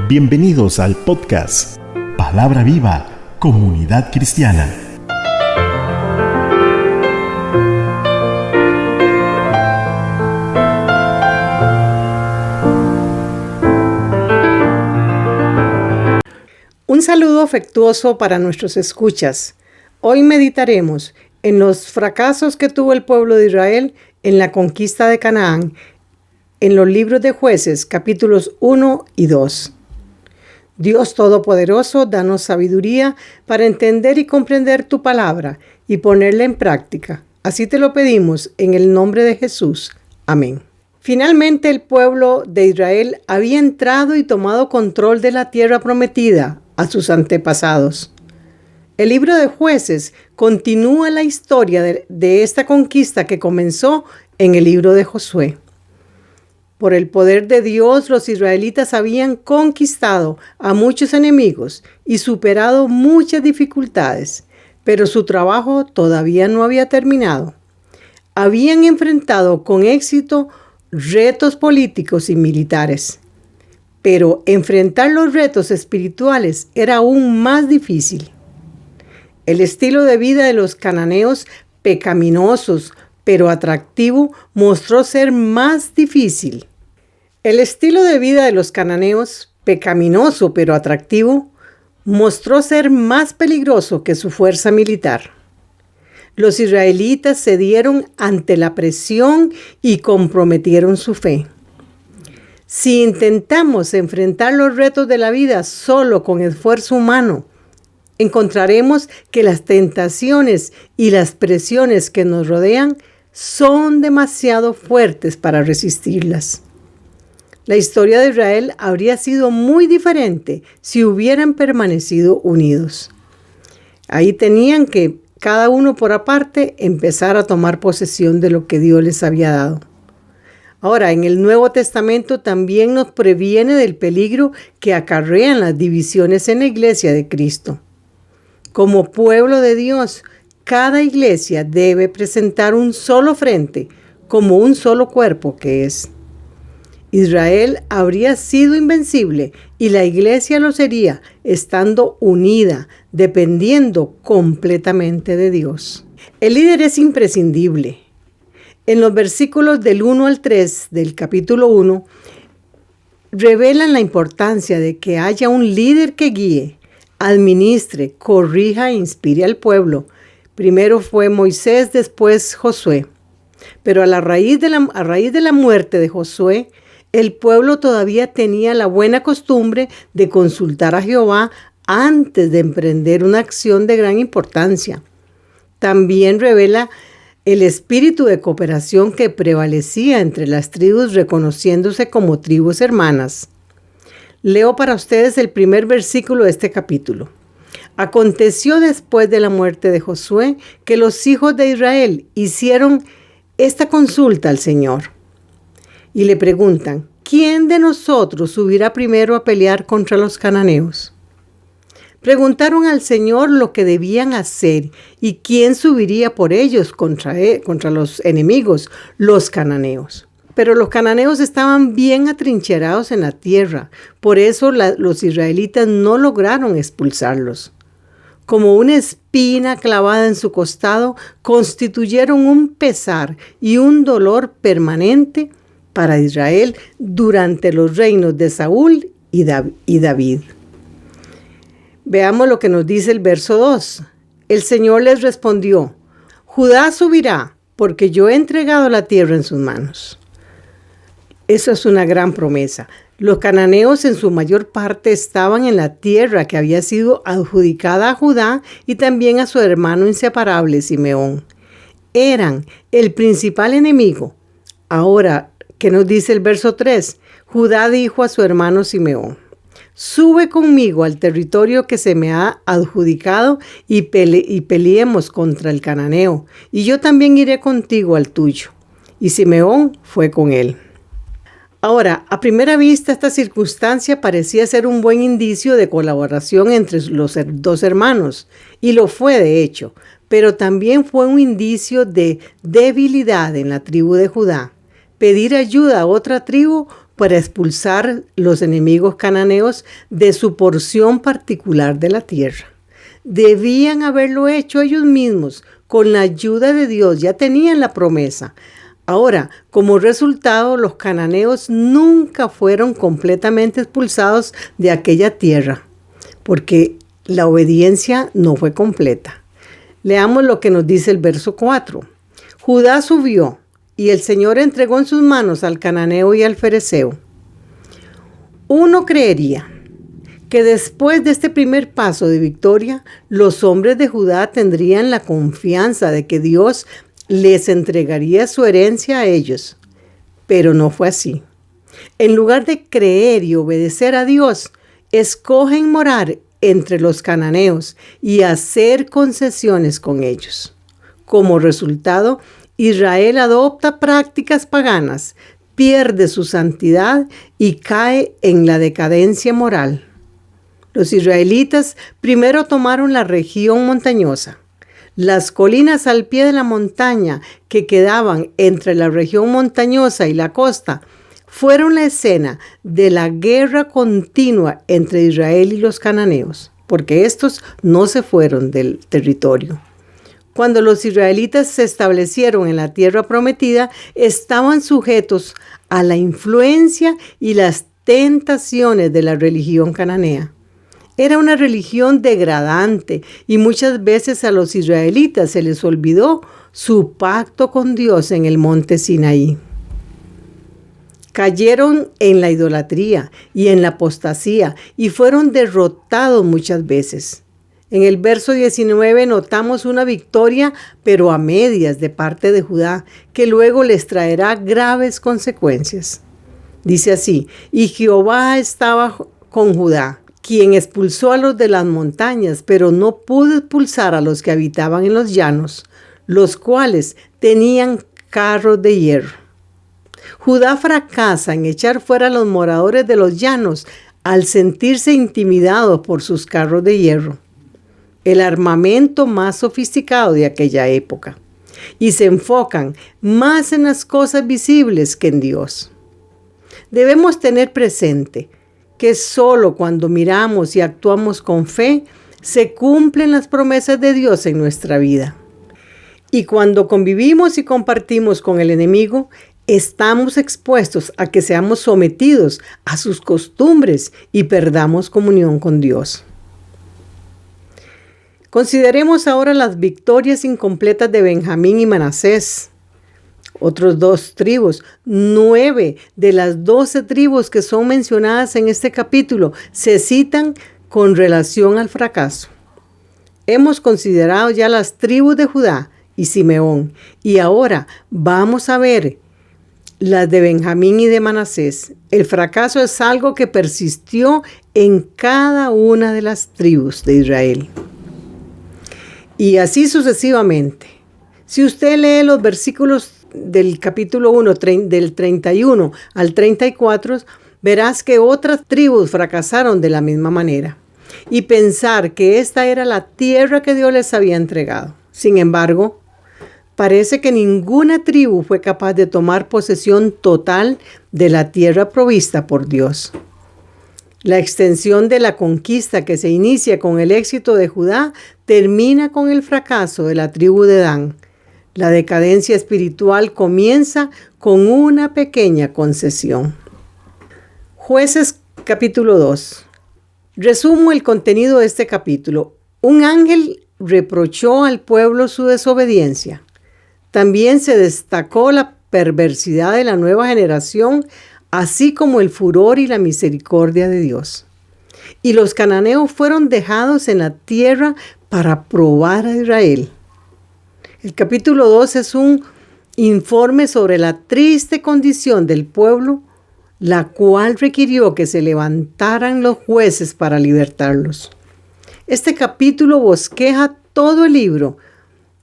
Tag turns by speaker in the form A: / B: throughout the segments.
A: Bienvenidos al podcast Palabra Viva, Comunidad Cristiana.
B: Un saludo afectuoso para nuestros escuchas. Hoy meditaremos en los fracasos que tuvo el pueblo de Israel en la conquista de Canaán, en los libros de Jueces, capítulos 1 y 2. Dios Todopoderoso, danos sabiduría para entender y comprender tu palabra y ponerla en práctica. Así te lo pedimos en el nombre de Jesús. Amén. Finalmente el pueblo de Israel había entrado y tomado control de la tierra prometida a sus antepasados. El libro de Jueces continúa la historia de esta conquista que comenzó en el libro de Josué. Por el poder de Dios, los israelitas habían conquistado a muchos enemigos y superado muchas dificultades, pero su trabajo todavía no había terminado. Habían enfrentado con éxito retos políticos y militares, pero enfrentar los retos espirituales era aún más difícil. El estilo de vida de los cananeos, pecaminosos pero atractivo, mostró ser más difícil. El estilo de vida de los cananeos, pecaminoso pero atractivo, mostró ser más peligroso que su fuerza militar. Los israelitas cedieron ante la presión y comprometieron su fe. Si intentamos enfrentar los retos de la vida solo con esfuerzo humano, encontraremos que las tentaciones y las presiones que nos rodean son demasiado fuertes para resistirlas. La historia de Israel habría sido muy diferente si hubieran permanecido unidos. Ahí tenían que, cada uno por aparte, empezar a tomar posesión de lo que Dios les había dado. Ahora, en el Nuevo Testamento también nos previene del peligro que acarrean las divisiones en la iglesia de Cristo. Como pueblo de Dios, cada iglesia debe presentar un solo frente, como un solo cuerpo que es. Israel habría sido invencible y la iglesia lo sería, estando unida, dependiendo completamente de Dios. El líder es imprescindible. En los versículos del 1 al 3 del capítulo 1, revelan la importancia de que haya un líder que guíe, administre, corrija e inspire al pueblo. Primero fue Moisés, después Josué. Pero a raíz de la muerte de Josué, el pueblo todavía tenía la buena costumbre de consultar a Jehová antes de emprender una acción de gran importancia. También revela el espíritu de cooperación que prevalecía entre las tribus, reconociéndose como tribus hermanas. Leo para ustedes el primer versículo de este capítulo. Aconteció después de la muerte de Josué que los hijos de Israel hicieron esta consulta al Señor y le preguntan: ¿quién de nosotros subirá primero a pelear contra los cananeos? Preguntaron al Señor lo que debían hacer y quién subiría por ellos contra los enemigos, los cananeos. Pero los cananeos estaban bien atrincherados en la tierra, por eso los israelitas no lograron expulsarlos. Como una espina clavada en su costado, constituyeron un pesar y un dolor permanente para Israel durante los reinos de Saúl y David. Veamos lo que nos dice el verso 2. El Señor les respondió: Judá subirá, porque yo he entregado la tierra en sus manos. Eso es una gran promesa. Los cananeos en su mayor parte estaban en la tierra que había sido adjudicada a Judá y también a su hermano inseparable Simeón. Eran el principal enemigo. Ahora, ¿qué nos dice el verso 3? Judá dijo a su hermano Simeón: sube conmigo al territorio que se me ha adjudicado y peleemos contra el cananeo, y yo también iré contigo al tuyo. Y Simeón fue con él. Ahora, a primera vista, esta circunstancia parecía ser un buen indicio de colaboración entre los dos hermanos, y lo fue de hecho, pero también fue un indicio de debilidad en la tribu de Judá. Pedir ayuda a otra tribu para expulsar los enemigos cananeos de su porción particular de la tierra. Debían haberlo hecho ellos mismos, con la ayuda de Dios, ya tenían la promesa. Ahora, como resultado, los cananeos nunca fueron completamente expulsados de aquella tierra, porque la obediencia no fue completa. Leamos lo que nos dice el verso 4. Judá subió, y el Señor entregó en sus manos al cananeo y al fereceo. Uno creería que después de este primer paso de victoria, los hombres de Judá tendrían la confianza de que Dios les entregaría su herencia a ellos. Pero no fue así. En lugar de creer y obedecer a Dios, escogen morar entre los cananeos y hacer concesiones con ellos. Como resultado, Israel adopta prácticas paganas, pierde su santidad y cae en la decadencia moral. Los israelitas primero tomaron la región montañosa. Las colinas al pie de la montaña que quedaban entre la región montañosa y la costa fueron la escena de la guerra continua entre Israel y los cananeos, porque estos no se fueron del territorio. Cuando los israelitas se establecieron en la tierra prometida, estaban sujetos a la influencia y las tentaciones de la religión cananea. Era una religión degradante y muchas veces a los israelitas se les olvidó su pacto con Dios en el monte Sinaí. Cayeron en la idolatría y en la apostasía y fueron derrotados muchas veces. En el verso 19 notamos una victoria, pero a medias de parte de Judá, que luego les traerá graves consecuencias. Dice así: y Jehová estaba con Judá, quien expulsó a los de las montañas, pero no pudo expulsar a los que habitaban en los llanos, los cuales tenían carros de hierro. Judá fracasa en echar fuera a los moradores de los llanos al sentirse intimidados por sus carros de hierro, el armamento más sofisticado de aquella época, y se enfocan más en las cosas visibles que en Dios. Debemos tener presente que solo cuando miramos y actuamos con fe, se cumplen las promesas de Dios en nuestra vida. Y cuando convivimos y compartimos con el enemigo, estamos expuestos a que seamos sometidos a sus costumbres y perdamos comunión con Dios. Consideremos ahora las victorias incompletas de Benjamín y Manasés, otros dos tribus. 9 de las 12 tribus que son mencionadas en este capítulo se citan con relación al fracaso. Hemos considerado ya las tribus de Judá y Simeón, y ahora vamos a ver las de Benjamín y de Manasés. El fracaso es algo que persistió en cada una de las tribus de Israel. Y así sucesivamente. Si usted lee los versículos del capítulo 1, del 31 al 34, verás que otras tribus fracasaron de la misma manera. Y pensar que esta era la tierra que Dios les había entregado. Sin embargo, parece que ninguna tribu fue capaz de tomar posesión total de la tierra provista por Dios. La extensión de la conquista que se inicia con el éxito de Judá termina con el fracaso de la tribu de Dan. La decadencia espiritual comienza con una pequeña concesión. Jueces capítulo 2. Resumo el contenido de este capítulo. Un ángel reprochó al pueblo su desobediencia. También se destacó la perversidad de la nueva generación, así como el furor y la misericordia de Dios. Y los cananeos fueron dejados en la tierra para probar a Israel. El capítulo 2 es un informe sobre la triste condición del pueblo, la cual requirió que se levantaran los jueces para libertarlos. Este capítulo bosqueja todo el libro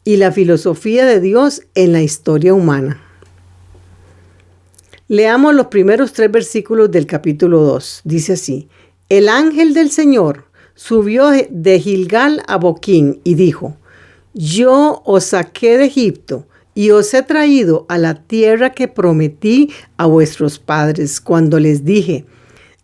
B: y la filosofía de Dios en la historia humana. Leamos los primeros 3 versículos del capítulo 2. Dice así: el ángel del Señor subió de Gilgal a Boquín y dijo: yo os saqué de Egipto y os he traído a la tierra que prometí a vuestros padres cuando les dije,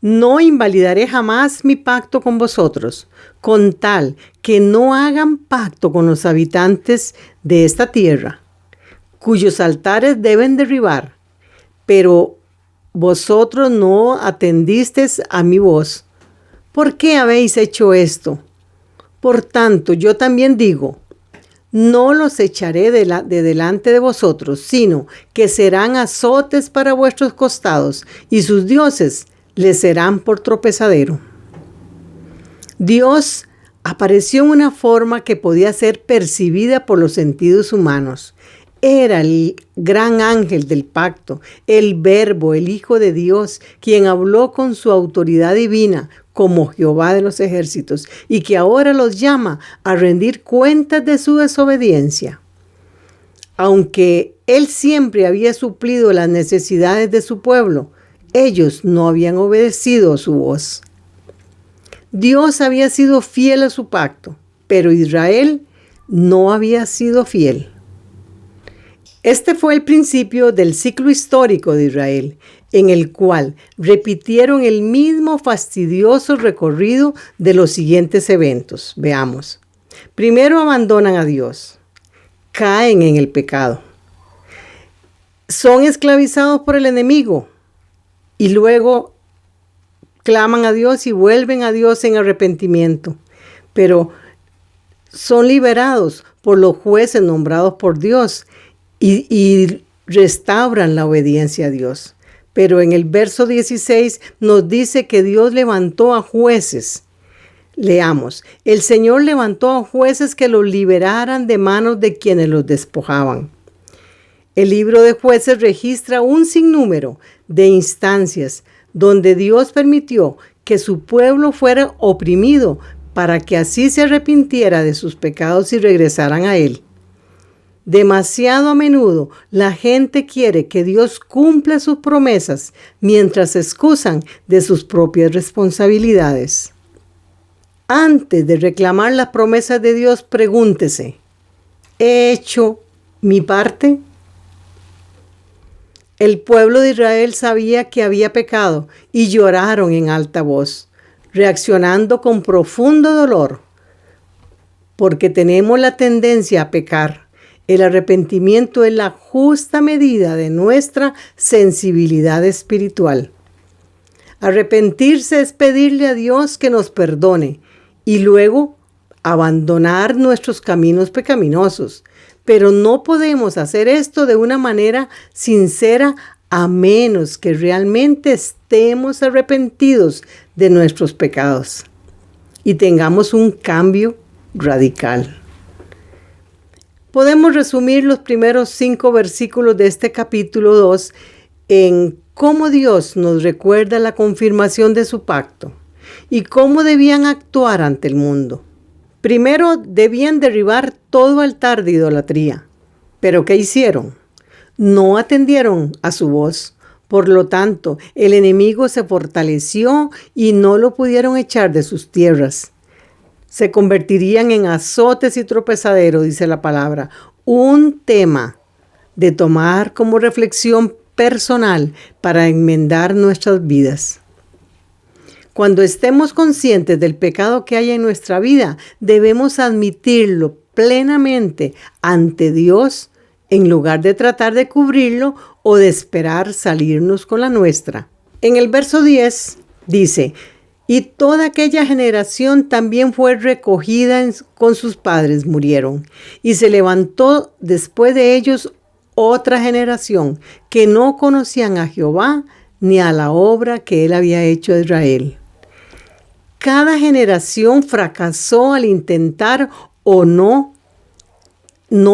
B: no invalidaré jamás mi pacto con vosotros, con tal que no hagan pacto con los habitantes de esta tierra, cuyos altares deben derribar, pero vosotros no atendisteis a mi voz. ¿Por qué habéis hecho esto? Por tanto, yo también digo, no los echaré de delante de vosotros, sino que serán azotes para vuestros costados, y sus dioses les serán por tropezadero. Dios apareció en una forma que podía ser percibida por los sentidos humanos. Era el gran ángel del pacto, el Verbo, el Hijo de Dios, quien habló con su autoridad divina, como Jehová de los ejércitos, y que ahora los llama a rendir cuentas de su desobediencia. Aunque Él siempre había suplido las necesidades de su pueblo, ellos no habían obedecido a su voz. Dios había sido fiel a su pacto, pero Israel no había sido fiel. Este fue el principio del ciclo histórico de Israel, en el cual repitieron el mismo fastidioso recorrido de los siguientes eventos. Veamos. Primero abandonan a Dios, caen en el pecado, son esclavizados por el enemigo y luego claman a Dios y vuelven a Dios en arrepentimiento, pero son liberados por los jueces nombrados por Dios y restauran la obediencia a Dios. Pero en el verso 16 nos dice que Dios levantó a jueces. Leamos, el Señor levantó a jueces que los liberaran de manos de quienes los despojaban. El libro de Jueces registra un sinnúmero de instancias donde Dios permitió que su pueblo fuera oprimido para que así se arrepintiera de sus pecados y regresaran a Él. Demasiado a menudo la gente quiere que Dios cumpla sus promesas mientras se excusan de sus propias responsabilidades. Antes de reclamar las promesas de Dios, pregúntese, ¿he hecho mi parte? El pueblo de Israel sabía que había pecado y lloraron en alta voz, reaccionando con profundo dolor, porque tenemos la tendencia a pecar. El arrepentimiento es la justa medida de nuestra sensibilidad espiritual. Arrepentirse es pedirle a Dios que nos perdone y luego abandonar nuestros caminos pecaminosos. Pero no podemos hacer esto de una manera sincera a menos que realmente estemos arrepentidos de nuestros pecados y tengamos un cambio radical. Podemos resumir los primeros 5 versículos de este capítulo 2 en cómo Dios nos recuerda la confirmación de su pacto y cómo debían actuar ante el mundo. Primero, debían derribar todo altar de idolatría. ¿Pero qué hicieron? No atendieron a su voz. Por lo tanto, el enemigo se fortaleció y no lo pudieron echar de sus tierras. Se convertirían en azotes y tropezaderos, dice la palabra. Un tema de tomar como reflexión personal para enmendar nuestras vidas. Cuando estemos conscientes del pecado que hay en nuestra vida, debemos admitirlo plenamente ante Dios en lugar de tratar de cubrirlo o de esperar salirnos con la nuestra. En el verso 10 dice, y toda aquella generación también fue recogida con sus padres, murieron, y se levantó después de ellos otra generación que no conocían a Jehová ni a la obra que Él había hecho a Israel. Cada generación fracasó al intentar o no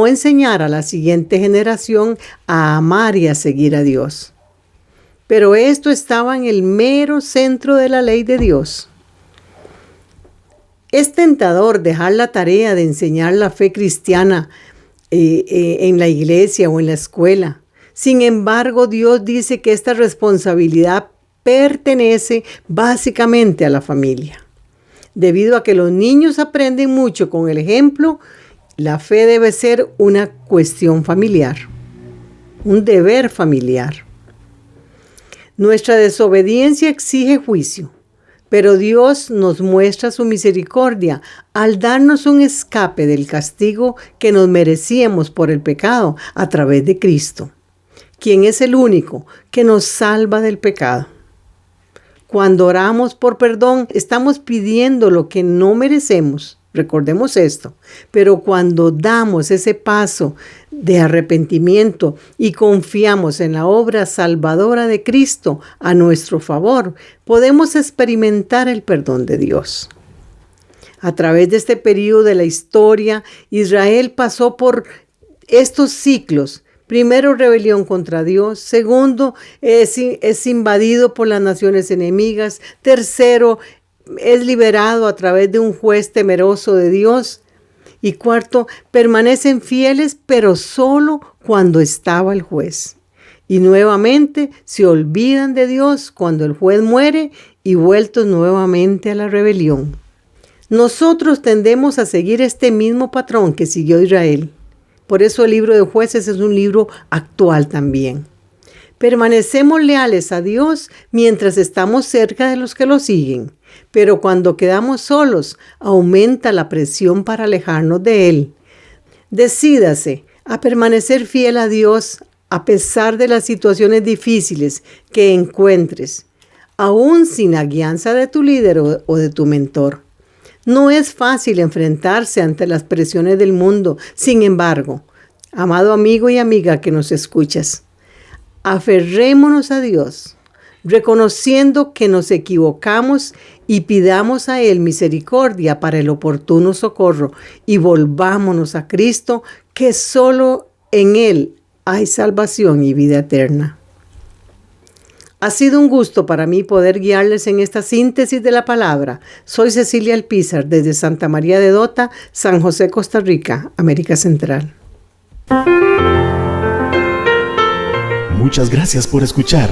B: enseñar a la siguiente generación a amar y a seguir a Dios. Pero esto estaba en el mero centro de la ley de Dios. Es tentador dejar la tarea de enseñar la fe cristiana en la iglesia o en la escuela. Sin embargo, Dios dice que esta responsabilidad pertenece básicamente a la familia. Debido a que los niños aprenden mucho con el ejemplo, la fe debe ser una cuestión familiar, un deber familiar. Nuestra desobediencia exige juicio, pero Dios nos muestra su misericordia al darnos un escape del castigo que nos merecíamos por el pecado a través de Cristo, quien es el único que nos salva del pecado. Cuando oramos por perdón, estamos pidiendo lo que no merecemos. Recordemos esto, pero cuando damos ese paso de arrepentimiento y confiamos en la obra salvadora de Cristo a nuestro favor, podemos experimentar el perdón de Dios. A través de este periodo de la historia, Israel pasó por estos ciclos. Primero, rebelión contra Dios. Segundo, es invadido por las naciones enemigas. Tercero, es liberado a través de un juez temeroso de Dios. Y cuarto, permanecen fieles, pero solo cuando estaba el juez. Y nuevamente se olvidan de Dios cuando el juez muere y vueltos nuevamente a la rebelión. Nosotros tendemos a seguir este mismo patrón que siguió Israel. Por eso el libro de Jueces es un libro actual también. Permanecemos leales a Dios mientras estamos cerca de los que lo siguen, pero cuando quedamos solos, aumenta la presión para alejarnos de Él. Decídase a permanecer fiel a Dios a pesar de las situaciones difíciles que encuentres, aún sin la guianza de tu líder o de tu mentor. No es fácil enfrentarse ante las presiones del mundo. Sin embargo, amado amigo y amiga que nos escuchas, aferrémonos a Dios, reconociendo que nos equivocamos y pidamos a Él misericordia para el oportuno socorro y volvámonos a Cristo, que solo en Él hay salvación y vida eterna. Ha sido un gusto para mí poder guiarles en esta síntesis de la palabra. Soy Cecilia Alpizar desde Santa María de Dota, San José, Costa Rica, América Central.
A: Muchas gracias por escuchar.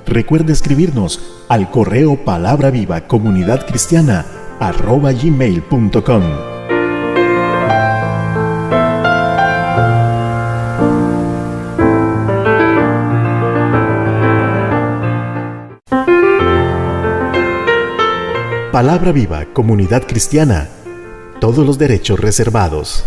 A: Recuerde escribirnos al correo palabravivacomunidadcristiana@gmail.com. Palabra Viva, Comunidad Cristiana. Todos los derechos reservados.